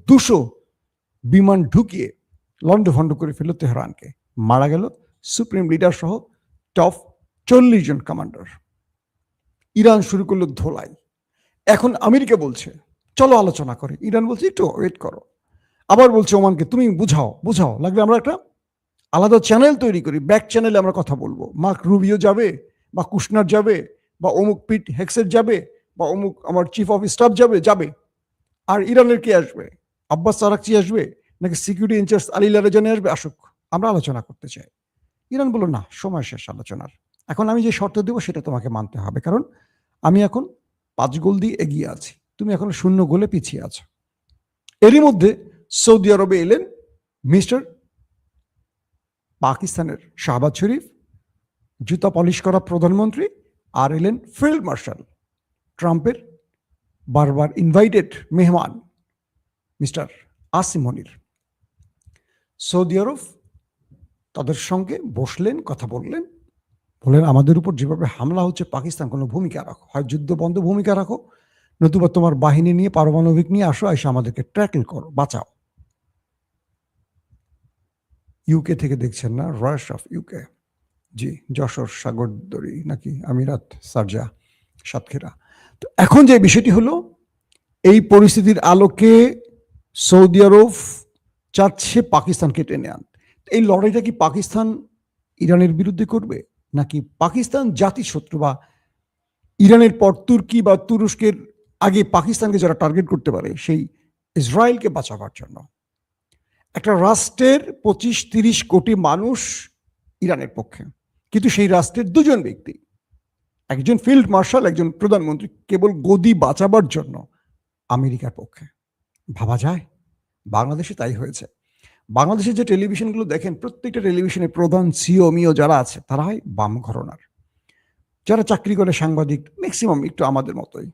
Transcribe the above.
200 বিমান ঢুকিয়ে লন্ডভন্ড করে ফেলল তেহরানকে। মারা গেল সুপ্রিম লিডার সহ টপ 40 জন কমান্ডার। ইরান শুরু করলো ধোলাই। এখন আমেরিকা বলছে চলো আলোচনা করে, ইরান বলছে একটু ওয়েট করো। আবার বলছে ওমানকে তুমি বুঝাও, লাগলে আমরা একটা আলাদা চ্যানেল তৈরি করি, ব্যাক চ্যানেলে আমরা কথা বলবো। মার্ক রুবিও যাবে, বা কুশনার যাবে, বা অমুক পিট হেক্সেট যাবে, বা অমুক আমার চিফ অফ স্টাফ যাবে। আর ইরানের কে আসবে? আব্বাস আরাকচি আসবে, নাকি সিকিউরিটি ইনচার্জ আলী লারেজানি আসবে? আসুক, আমরা আলোচনা করতে চাই। ইরান বলল না, সময় শেষ আলোচনার। এখন আমি যে শর্ত দেবো সেটা তোমাকে মানতে হবে, কারণ আমি এখন 5 গোল দিয়ে এগিয়ে আছি, তুমি এখন 0 গোলে পিছিয়ে আছো। এরই মধ্যে সৌদি আরবে এলেন মিস্টার পাকিস্তানের শাহবাজ শরীফ, জুতা পলিশ করা প্রধানমন্ত্রী, আর এলেন ফিল্ড মার্শাল, ট্রাম্পের বারবার ইনভাইটেড মেহমান মিস্টার আসিম মনির। সৌদি আরব তাদের সঙ্গে বসলেন, কথা বললেন আমাদের উপর যেভাবে হামলা হচ্ছে পাকিস্তান কোনো ভূমিকা রাখো, হয় যুদ্ধ বন্ধ ভূমিকা রাখো, নতুবা তোমার বাহিনী নিয়ে পারমাণবিক নিয়ে আসো, এসে আমাদেরকে ট্র্যাকেল করো, বাঁচাও। ইউকে থেকে দেখছেন না, রয়্যাল অফ ইউকে, জি, যশোর, সাগরদড়ি নাকি আমিরাত, সারজা, সাতক্ষীরা। তো এখন যে বিষয়টি হলো, এই পরিস্থিতির আলোকে সৌদি আরব চাচ্ছে পাকিস্তানকে টেনে আন। এই লড়াইটা কি পাকিস্তান ইরানের বিরুদ্ধে করবে, নাকি পাকিস্তান জাতিশত্রু বা ইরানের পর তুর্কি বা তুরস্কের আগে পাকিস্তানকে যারা টার্গেট করতে পারে সেই ইসরায়েলকে বাঁচাবার জন্য? একটা রাষ্ট্রের 25-30 কোটি মানুষ ইরানের পক্ষে, কিন্তু সেই রাষ্ট্রের 2 জন ব্যক্তি, একজন ফিল্ড মার্শাল, একজন প্রধানমন্ত্রী, কেবল গদি বাঁচাবার জন্য আমেরিকার পক্ষে। ভাবা যায়? বাংলাদেশে তাই হয়েছে। বাংলাদেশের যে টেলিভিশনগুলো দেখেন, প্রত্যেকটা টেলিভিশনের প্রধান সিও মিও যারা আছে তারা হয় বাম ঘরানার, যারা চাকরি করে সাংবাদিক, ম্যাক্সিমাম একটু আমাদের মতোই।